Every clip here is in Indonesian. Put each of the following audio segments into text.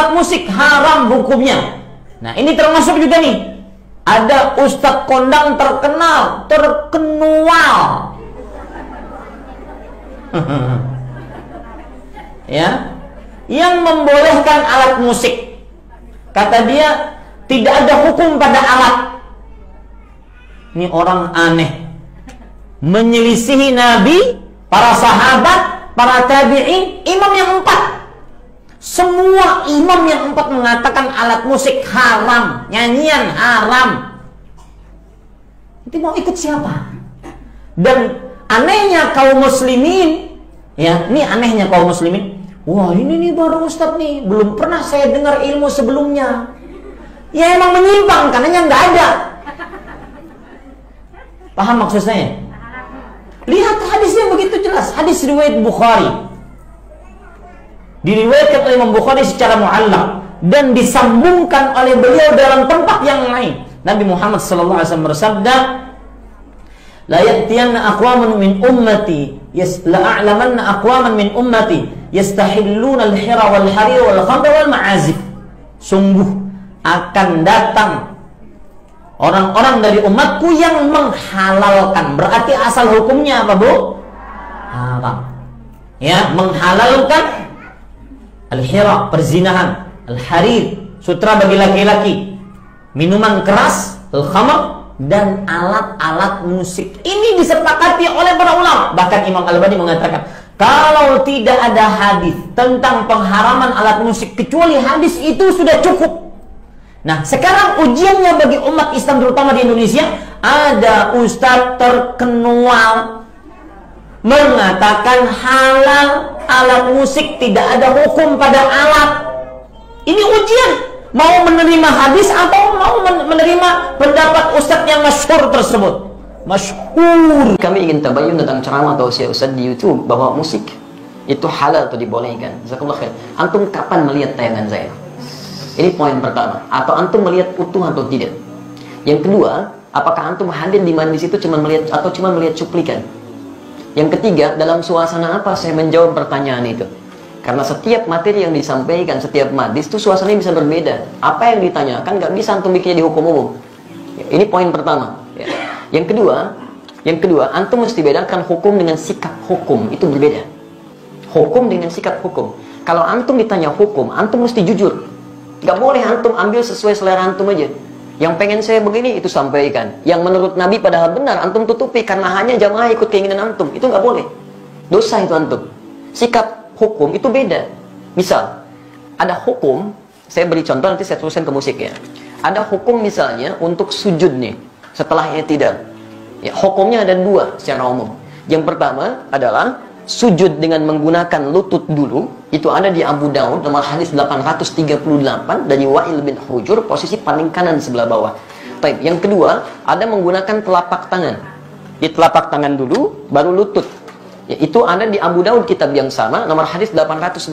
alat musik haram hukumnya. Nah, ini termasuk juga nih. Ada ustadz kondang terkenal, terkenual. Ya, yang membolehkan alat musik. Kata dia, tidak ada hukum pada alat. Ini orang aneh. Menyelisihi Nabi, para sahabat, para tabi'in, imam yang 4. Semua imam yang 4 mengatakan alat musik haram, nyanyian haram. Nanti mau ikut siapa? Dan anehnya kaum muslimin, ya, ini anehnya kaum muslimin. Wah, ini nih baru ustadz nih, belum pernah saya dengar ilmu sebelumnya. Ya emang menyimpang, karenanya nggak ada. Paham maksud saya? Lihat hadisnya begitu jelas. Hadis riwayat Bukhari. Diriwayatkan oleh Imam Bukhari secara mu'allaq dan disambungkan oleh beliau dalam tempat yang lain. Nabi Muhammad sallallahu alaihi wasallam bersabda, "La ya'tiyanna aqwaman min ummati la'a'lamanna aqwaman min ummati yastahilluna al-hira wal harir wal khamra wal ma'azif." Sungguh akan datang orang-orang dari umatku yang menghalalkan. Berarti asal hukumnya apa, Bu? Haram. Ya, menghalalkan al-hira, perzinahan, al-harir, sutra bagi laki-laki, minuman keras, al-khamr, dan alat-alat musik. Ini disepakati oleh para ulama. Bahkan Imam Al-Albani mengatakan, kalau tidak ada hadis tentang pengharaman alat musik kecuali hadis itu sudah cukup. Nah, sekarang ujiannya bagi umat Islam terutama di Indonesia, ada ustadz terkenal mengatakan halal alat musik, tidak ada hukum pada alat. Ini ujian, mau menerima hadis atau mau menerima pendapat ustadz yang masyhur tersebut. Masyhur. Kami ingin tabayun tentang ceramah atau usia ustadz di YouTube bahwa musik itu halal atau dibolehkan. Jazakallah khair. Antum kapan melihat tayangan saya? Ini poin pertama. Atau antum melihat utuh atau tidak? Yang kedua, apakah antum hadir di mana di situ cuma melihat atau cuma melihat cuplikan? Yang ketiga, dalam suasana apa saya menjawab pertanyaan itu? Karena setiap materi yang disampaikan, setiap madis itu suasananya bisa berbeda. Apa yang ditanyakan nggak bisa antum bikinnya di hukum umum. Ini poin pertama. Yang kedua, antum mesti bedakan hukum dengan sikap hukum. Itu berbeda. Hukum dengan sikap hukum. Kalau antum ditanya hukum, antum mesti jujur. Nggak boleh antum ambil sesuai selera antum aja. Yang pengen saya begini, itu sampaikan. Yang menurut Nabi padahal benar, antum tutupi karena hanya jamaah ikut keinginan antum. Itu nggak boleh. Dosa itu antum. Sikap hukum itu beda. Misal, ada hukum, saya beri contoh nanti saya teruskan ke musik ya. Ada hukum misalnya untuk sujud nih, setelah i'tidal. Ya, hukumnya ada dua secara umum. Yang pertama adalah sujud dengan menggunakan lutut dulu. Itu ada di Abu Daud nomor hadis 838 dari Wa'il bin Hujur, posisi paling kanan sebelah bawah. Baik, yang kedua ada menggunakan telapak tangan. Di telapak tangan dulu baru lutut. Ya, itu ada di Abu Daud kitab yang sama nomor hadis 840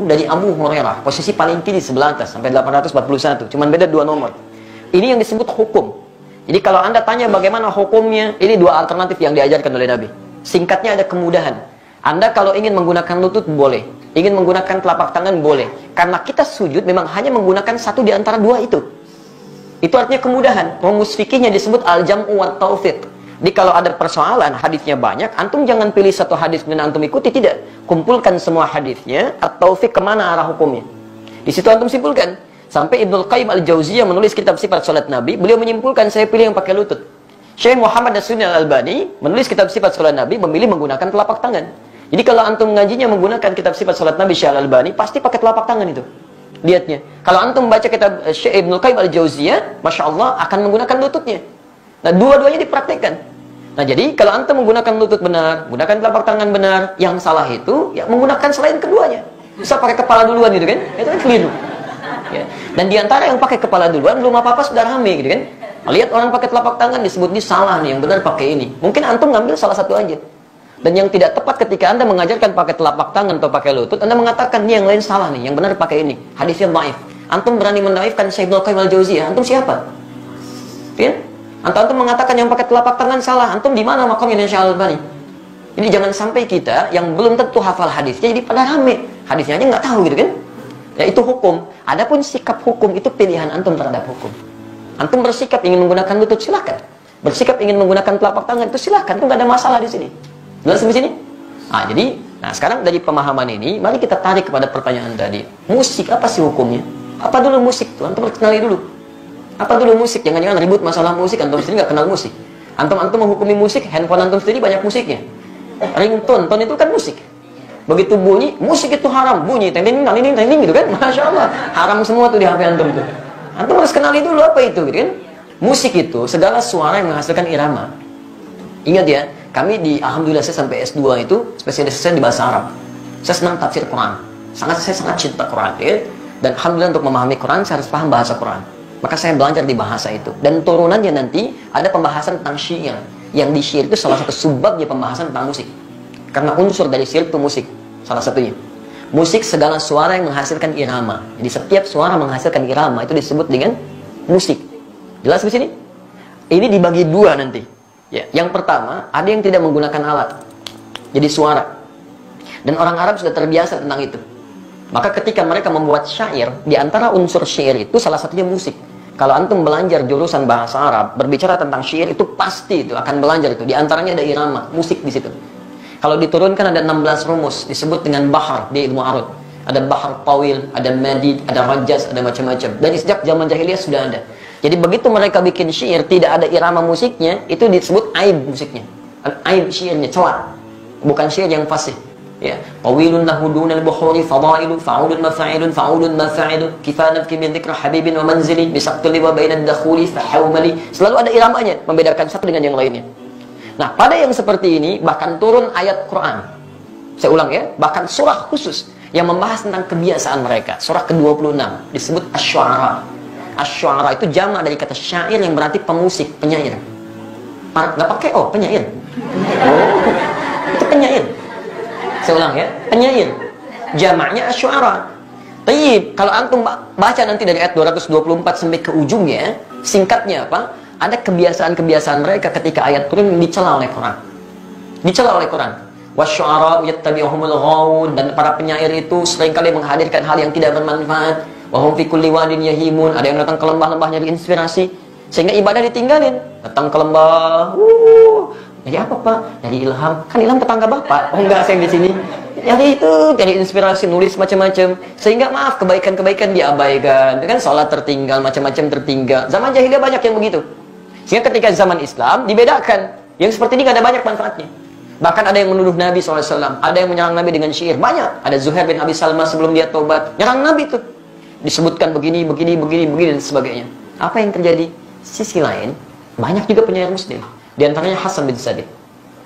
dari Abu Hurairah, posisi paling kiri sebelah atas sampai 841. Cuman beda dua nomor. Ini yang disebut hukum. Jadi kalau Anda tanya bagaimana hukumnya, ini dua alternatif yang diajarkan oleh Nabi. Singkatnya ada kemudahan. Anda kalau ingin menggunakan lutut boleh, ingin menggunakan telapak tangan boleh. Karena kita sujud memang hanya menggunakan satu di antara dua itu. Itu artinya kemudahan. Rumus fikihnya disebut al-jam'u wa taufiq. Jadi kalau ada persoalan, hadisnya banyak, antum jangan pilih satu hadis dan antum ikuti, tidak. Kumpulkan semua hadisnya, at-taufiq kemana arah hukumnya. Di situ antum simpulkan. Sampai Ibnul Qayyim al-Jauziyah menulis kitab sifat salat Nabi, beliau menyimpulkan saya pilih yang pakai lutut. Syekh Muhammad Nasruddin Al-Albani menulis kitab sifat salat Nabi, memilih menggunakan telapak tangan. Jadi kalau antum ngajinya menggunakan kitab sifat salat Nabi Syekh Al-Albani, pasti pakai telapak tangan itu. Lihatnya. Kalau antum baca kitab Syekh Ibnul Qayyim al-Jauziyah, Masya Allah akan menggunakan lututnya. Nah, dua-duanya dipraktekkan. Nah, jadi kalau antum menggunakan lutut benar, menggunakan telapak tangan benar, yang salah itu ya menggunakan selain keduanya. Bisa pakai kepala duluan gitu kan? Itu kan keliru. Ya. Dan diantara yang pakai kepala duluan belum apa-apa sudah rame gitu kan? Lihat orang pakai telapak tangan disebut ini salah nih, yang benar pakai ini. Mungkin antum ngambil salah satu aja. Dan yang tidak tepat ketika Anda mengajarkan pakai telapak tangan atau pakai lutut, Anda mengatakan ini yang lain salah nih, yang benar pakai ini. Hadisnya dhaif. Antum berani mendaifkan Syekh Ibnul Qayyim al-Jauziyah, antum siapa? Ya? Antum mengatakan yang pakai telapak tangan salah, antum di mana makamnya Syekh Al-Albani? Jadi jangan sampai kita yang belum tentu hafal hadisnya jadi pada rame. Hadisnya aja nggak tahu gitu kan? Ya itu hukum. Adapun sikap hukum itu pilihan antum terhadap hukum. Antum bersikap ingin menggunakan lutut, silakan. Bersikap ingin menggunakan telapak tangan itu silakan, itu nggak ada masalah di sini. Jelas di sini? Nah sekarang dari pemahaman ini, mari kita tarik kepada pertanyaan tadi. Musik apa sih hukumnya? Apa dulu musik tuh? Antum kenali dulu. Apa dulu musik? Jangan-jangan ribut masalah musik, antum sendiri nggak kenal musik. Antum menghukumi musik, handphone antum sendiri banyak musiknya. Ringtone, tone itu kan musik. Begitu bunyi, musik itu haram. Bunyi, ting-ting, ting-ting gitu kan. Masya Allah. Haram semua tuh di HP antum tuh. Antum harus kenali dulu apa itu gitu kan. Musik itu segala suara yang menghasilkan irama. Ingat ya, kami alhamdulillah saya sampai S2 itu spesialis saya di bahasa Arab. Saya senang tafsir Quran. Saya sangat cinta Quran ya. Dan alhamdulillah untuk memahami Quran saya harus paham bahasa Quran. Maka saya belajar di bahasa itu. Dan turunannya nanti ada pembahasan tentang syair. Yang di syair itu salah satu sebabnya pembahasan tentang musik. Karena unsur dari syair itu musik. Salah satunya. Musik segala suara yang menghasilkan irama. Jadi setiap suara menghasilkan irama itu disebut dengan musik. Jelas di sini? Ini dibagi dua nanti. Ya, yang pertama, ada yang tidak menggunakan alat. Jadi suara. Dan orang Arab sudah terbiasa tentang itu. Maka ketika mereka membuat syair, di antara unsur syair itu salah satunya musik. Kalau antum belajar jurusan bahasa Arab, berbicara tentang syair itu pasti itu akan belajar itu. Di antaranya ada irama, musik di situ. Kalau diturunkan ada 16 rumus, disebut dengan bahar di ilmu arud. Ada bahar tawil, ada madid, ada rajaz, ada macam-macam. Dan sejak zaman jahiliyah sudah ada. Jadi begitu mereka bikin syair tidak ada irama musiknya, itu disebut aib musiknya. Aib syairnya, celah. Bukan syair yang fasih. Ya, tawilun lahu dunal buhuri fadailu fa'ulun mafa'ilun fa'ulun mafa'ilu kifanat min dzikra habibin wa manzili bisaqtili wa bainad dakhuli fahawmali. Selalu ada iramanya, membedakan satu dengan yang lainnya. Nah, pada yang seperti ini bahkan turun ayat Quran. Saya ulang ya, bahkan surah khusus yang membahas tentang kebiasaan mereka. Surah ke-26 disebut Asy-Syu'ara. Asy-Syu'ara itu jamak dari kata syair yang berarti pemusik, penyair. Nggak pakai penyair. Itu penyair. Saya ulang ya, penyair. Jamaknya Asy-Syu'ara. Tayyib, kalau antum baca nanti dari ayat 224 sampai ke ujungnya, singkatnya apa? Ada kebiasaan-kebiasaan mereka ketika ayat turun dicela oleh Quran. Dicela oleh Quran. Wasyu'ara yattabi'uhumul ghawun, dan para penyair itu seringkali menghadirkan hal yang tidak bermanfaat. Wa hum fi kulli wadin yahimun, ada yang datang ke lembah-lembah nyari inspirasi sehingga ibadah ditinggalin. Datang ke lembah, jadi apa Pak? Dari ilham. Kan ilham tetangga Bapak. Oh enggak, saya di sini. Jadi itu, dari inspirasi, nulis macam-macam. Sehingga maaf, kebaikan-kebaikan diabaikan. Kan sholat tertinggal, macam-macam tertinggal. Zaman jahiliyah banyak yang begitu. Sehingga ketika zaman Islam dibedakan. Yang seperti ini gak ada banyak manfaatnya. Bahkan ada yang menuduh Nabi SAW. Ada yang menyerang Nabi dengan syair. Banyak. Ada Zuhair bin Abi Salma sebelum dia tobat. Nyerang Nabi itu. Disebutkan begini, dan sebagainya. Apa yang terjadi? Sisi lain, banyak juga penyair muslim. Di antaranya Hasan bin Sabit.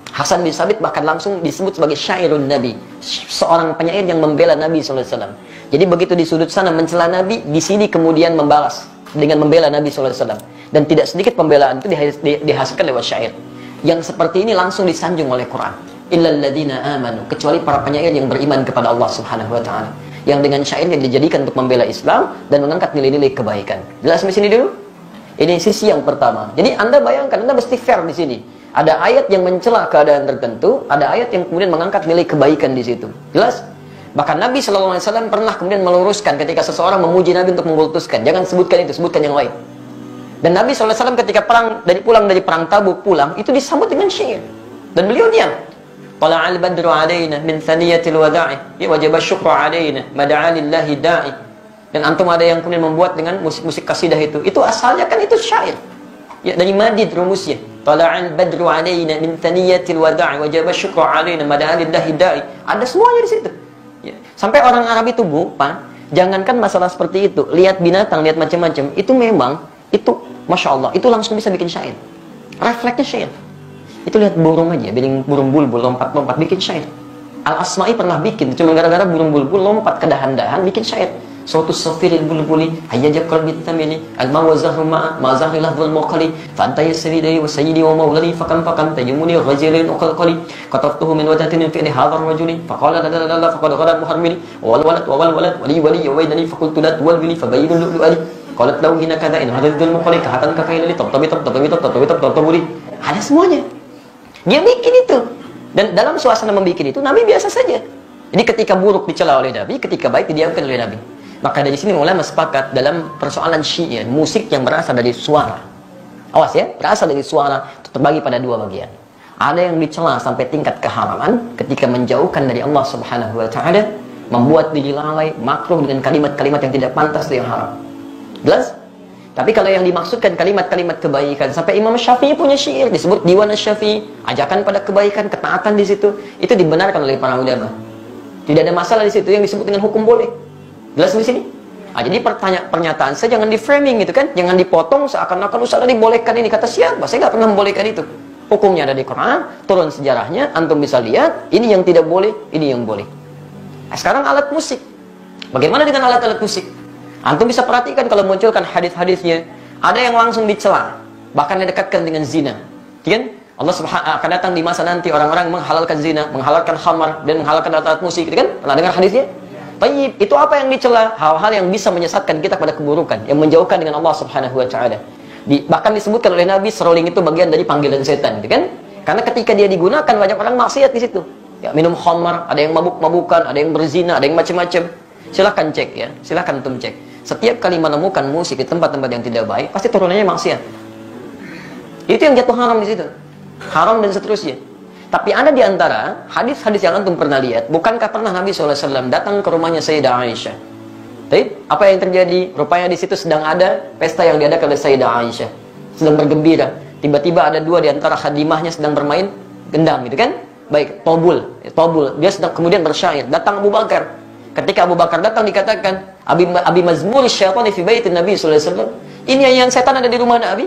Hasan bin Sabit bahkan langsung disebut sebagai syairun Nabi. Seorang penyair yang membela Nabi SAW. Jadi begitu di sudut sana mencela Nabi, di sini kemudian membalas dengan membela Nabi SAW. Dan tidak sedikit pembelaan itu dihasilkan lewat syair. Yang seperti ini langsung disanjung oleh Quran. Illal ladzina amanu, kecuali para penyair yang beriman kepada Allah Subhanahu wa taala. Yang dengan syairnya dijadikan untuk membela Islam dan mengangkat nilai-nilai kebaikan. Jelas di sini dulu? Ini sisi yang pertama. Jadi Anda bayangkan, Anda mesti fair di sini. Ada ayat yang mencela keadaan tertentu, ada ayat yang kemudian mengangkat nilai kebaikan di situ. Jelas? Bahkan Nabi SAW pernah kemudian meluruskan ketika seseorang memuji Nabi untuk mengkultuskan. Jangan sebutkan itu, sebutkan yang lain. Dan Nabi SAW ketika pulang dari perang Tabuk pulang, itu disambut dengan syair. Dan beliau diam. Tala'al badru alaina min thaniyatil wada'i wajaba syukru alaina mada'a lillahi da'i. Dan antum ada yang kemudian membuat dengan musik-musik kasidah itu. Itu asalnya kan itu syair. Ya, dari madid rumusnya. Tala'al badru alaina min thaniyatil wada'i wajaba syukru alaina mada'a lillahi da'i. Ada semuanya di situ. Ya. Sampai orang Arab itu lupa, jangankan masalah seperti itu, lihat binatang, lihat macam-macam, itu memang itu Masya Allah, itu langsung bisa bikin syair. Refleksnya syair. Itu lihat burung aja, burung bulbul lompat-lompat bikin syair. Al-Asma'i pernah bikin, cuma gara-gara burung bulbul lompat ke dahan-dahan bikin syair. Suatu safiril bulbuli hayyaja qalbi tamili al-mawazahru ma'a ma'zahri lahzul muqali fa anta yasridi wa sayyidi wa mawlani fa kam taymuni ghajilin uqalqali kataftuhu min wadatin fi hadha ar-rajuli fa qala la faqad ghada muharmili wal walad wali wa waydani fa qultu la tuwalli fa bayyinu lu'ali. Qalat lahu hina kadza in hadzal muqali kahatan kakailali tabtabi ada semuanya. Dia bikin itu. Dan dalam suasana membikin itu Nabi biasa saja. Jadi ketika buruk dicela oleh Nabi, ketika baik didiamkan oleh Nabi. Maka dari sini ulama sepakat dalam persoalan syiir, musik yang berasal dari suara. Awas ya, berasal dari suara terbagi pada dua bagian. Ada yang dicela sampai tingkat keharaman ketika menjauhkan dari Allah Subhanahu wa taala, membuat diri lalai, makruh dengan kalimat-kalimat yang tidak pantas itu yang haram. Jelas? Tapi kalau yang dimaksudkan kalimat-kalimat kebaikan, sampai Imam Syafi'i punya syair disebut Diwan Asy-Syafi'i, ajakan pada kebaikan, ketaatan di situ, itu dibenarkan oleh para ulama. Tidak ada masalah di situ yang disebut dengan hukum boleh. Jelas di sini? Nah, jadi pernyataan saya jangan di framing gitu kan, jangan dipotong seakan-akan Ustaz dibolehkan ini. Kata siapa? Saya nggak pernah membolehkan itu. Hukumnya ada di Quran, turun sejarahnya, antum bisa lihat, ini yang tidak boleh, ini yang boleh. Nah, sekarang alat musik. Bagaimana dengan alat-alat musik? Antum bisa perhatikan kalau munculkan hadis-hadisnya, ada yang langsung dicela, bahkan didekatkan dengan zina. Kan? Allah Subhanahu akan datang di masa nanti orang-orang menghalalkan zina, menghalalkan khamar dan menghalalkan alat-alat musik, gitu kan? Pernah dengar hadisnya? Baik, itu apa yang dicela? Hal-hal yang bisa menyesatkan kita pada keburukan, yang menjauhkan dengan Allah Subhanahu wa taala. Bahkan disebutkan oleh Nabi seruling itu bagian dari panggilan setan, gitu kan? Karena ketika dia digunakan banyak orang maksiat di situ. Ya, minum khamar, ada yang mabuk-mabukan, ada yang berzina, ada yang macam-macam. Silakan cek ya, silakan antum cek. Setiap kali menemukan musik di tempat-tempat yang tidak baik, pasti turunannya maksiat. Itu yang jatuh haram di situ. Haram dan seterusnya. Tapi ada di antara hadis-hadis yang antum pernah lihat, bukankah pernah Nabi SAW datang ke rumahnya Sayyidah Aisyah? Tapi apa yang terjadi? Rupanya di situ sedang ada pesta yang diadakan oleh Sayyidah Aisyah, sedang bergembira. Tiba-tiba ada dua di antara khadimahnya sedang bermain gendang, gitu kan? Baik, tobul. Dia sedang kemudian bersyair. Datang Abu Bakar. Ketika Abu Bakar datang dikatakan, Abi mazmur syaitani fi baitin Nabi SAW. Ini yang setan ada di rumah Nabi.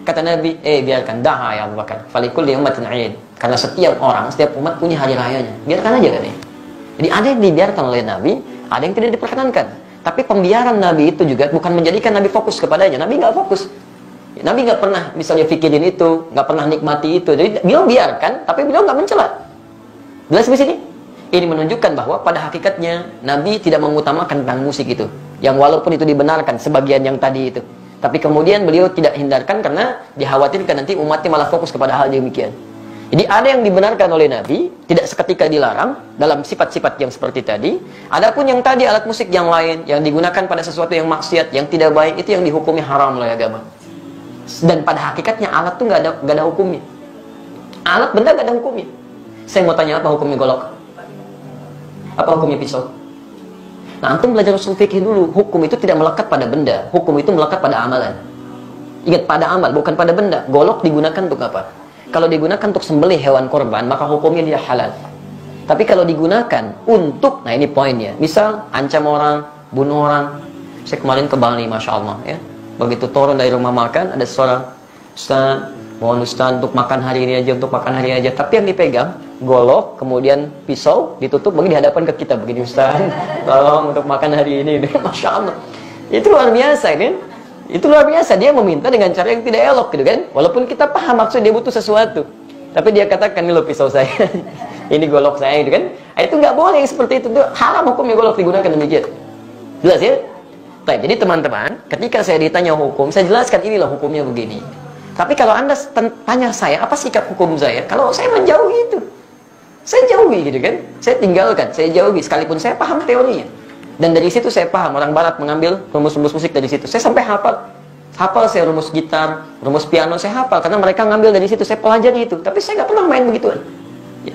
Kata Nabi, biarkan, daha ya Abu Bakar, falikul ummatin 'id. Karena setiap orang, setiap umat punya hari rayanya. Biarkan aja katanya. Jadi ada yang dibiarkan oleh Nabi, ada yang tidak diperkenankan. Tapi pembiaran Nabi itu juga bukan menjadikan Nabi fokus kepadanya. Nabi nggak fokus. Nabi nggak pernah misalnya pikirin itu, nggak pernah nikmati itu. Jadi beliau biarkan, tapi beliau nggak mencela. Jelas di sini? Ini menunjukkan bahwa pada hakikatnya Nabi tidak mengutamakan tentang musik itu. Yang walaupun itu dibenarkan sebagian yang tadi itu. Tapi kemudian beliau tidak hindarkan karena dikhawatirkan nanti umatnya malah fokus kepada hal demikian. Jadi ada yang dibenarkan oleh Nabi, tidak seketika dilarang dalam sifat-sifat yang seperti tadi. Adapun yang tadi alat musik yang lain yang digunakan pada sesuatu yang maksiat, yang tidak baik, itu yang dihukumi haram oleh agama. Dan pada hakikatnya alat itu nggak ada hukumnya. Alat benda nggak ada hukumnya. Saya mau tanya, apa hukumnya golok? Apa hukumnya pisau? Nah, antum belajar usul fikih dulu. Hukum itu tidak melekat pada benda. Hukum itu melekat pada amalan. Ingat, pada amal, bukan pada benda. Golok digunakan untuk apa? Kalau digunakan untuk sembelih hewan korban, maka hukumnya dia halal. Tapi kalau digunakan untuk, nah ini poinnya. Misal, ancam orang, bunuh orang. Saya kemarin ke Bali, Masya Allah. Ya. Begitu turun dari rumah makan, ada seorang, Ustaz, mohon Ustaz untuk makan hari ini aja, untuk makan hari ini aja. Tapi yang dipegang, golok, kemudian pisau, ditutup, bagi di hadapan ke kita. Begini, Ustaz, tolong untuk makan hari ini. Masya Allah. Itu luar biasa, kan? Itu luar biasa. Dia meminta dengan cara yang tidak elok, gitu kan? Walaupun kita paham maksud dia butuh sesuatu. Tapi dia katakan, ini loh pisau saya. Ini golok saya, gitu kan? Nah, itu nggak boleh yang seperti itu. Itu haram hukumnya golok digunakan demikian. Jelas ya? Baik, jadi teman-teman, ketika saya ditanya hukum, saya jelaskan inilah hukumnya begini. Tapi kalau Anda tanya saya, apa sikap hukum saya? Kalau saya menjauhi itu. Saya jauhi gitu kan. Saya tinggalkan, saya jauhi. Sekalipun saya paham teorinya. Dan dari situ saya paham, orang barat mengambil rumus-rumus musik dari situ. Saya sampai hafal. Hafal saya rumus gitar, rumus piano, saya hafal. Karena mereka ngambil dari situ, saya pelajari itu. Tapi saya nggak pernah main begituan.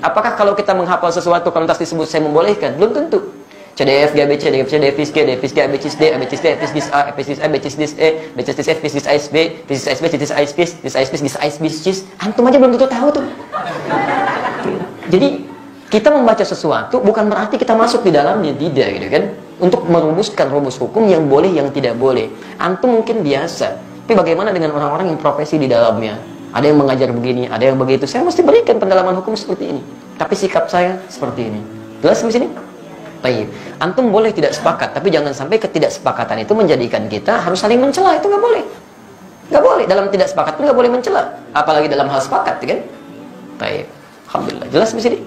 Apakah kalau kita menghafal sesuatu, konotasi tersebut saya membolehkan? Belum tentu. C, D, F, G, B, C, D, F, C, D, F, G, D, F, G, A, B, C, D, A, B, C, D, F, G, A, F, G, A, B, C, D, E, B, C, D, F, G, A, B, B, C, D, F, G, A, B, B, C, D, antum aja belum tentu tahu tuh. Jadi kita membaca sesuatu bukan berarti kita masuk di dalamnya, tidak gitu kan? Untuk merumuskan rumus hukum yang boleh, yang tidak boleh. Antum mungkin biasa, tapi bagaimana dengan orang-orang yang profesi di dalamnya? Ada yang mengajar begini, ada yang begitu. Saya mesti berikan pendalaman hukum seperti ini. Tapi sikap saya seperti ini. Jelas di sini? Baik. Antum boleh tidak sepakat, tapi jangan sampai ketidaksepakatan itu menjadikan kita harus saling mencela. Itu nggak boleh. Nggak boleh. Dalam tidak sepakat pun nggak boleh mencela. Apalagi dalam hal sepakat, kan? Baik. Alhamdulillah. Jelas di sini?